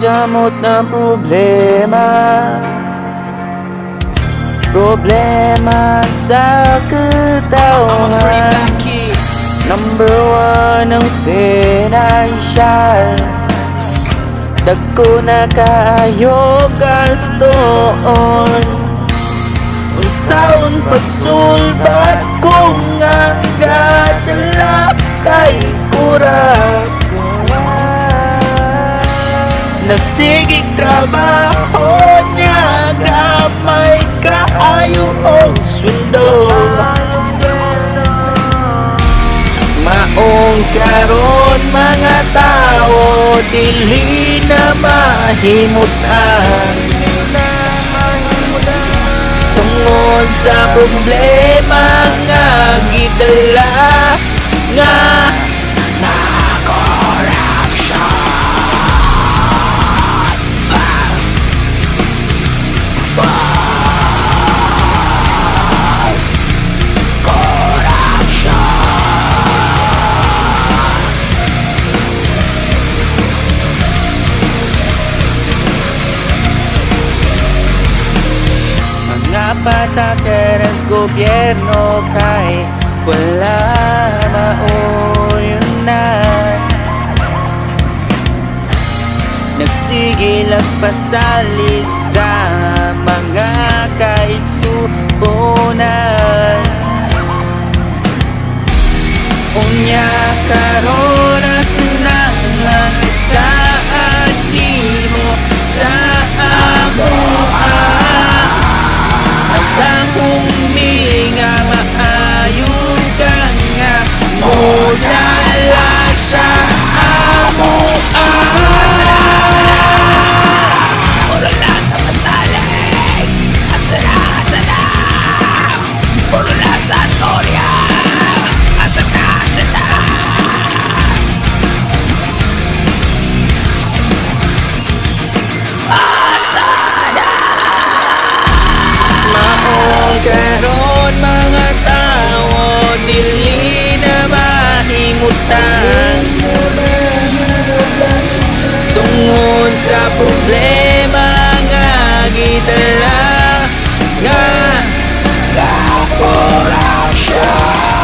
samot na problema sa katauhan. Number one ang financial, dagko na kaayo gaston. Unsaon pagsulbat kung ang gadala kay kurap. Nagsigig trabaho niya, gamay kaayo og sweldo. Maong karon mga tao, dili na mahimutan tungod sa problema nga gidala nga na corruption. Patakeran sa gobyerno kay wala mauyunan. Nagsigil ang pasalig sa mga kaigsuunan. Unya karon asinang saan nimo sa amuha. Ang huminga maayong kanga modala sa puro lasa mastalig, asana puro lasa storya, asana karon mga tao, dili na mahimutan tungod sa problema nga gidala nga corruption.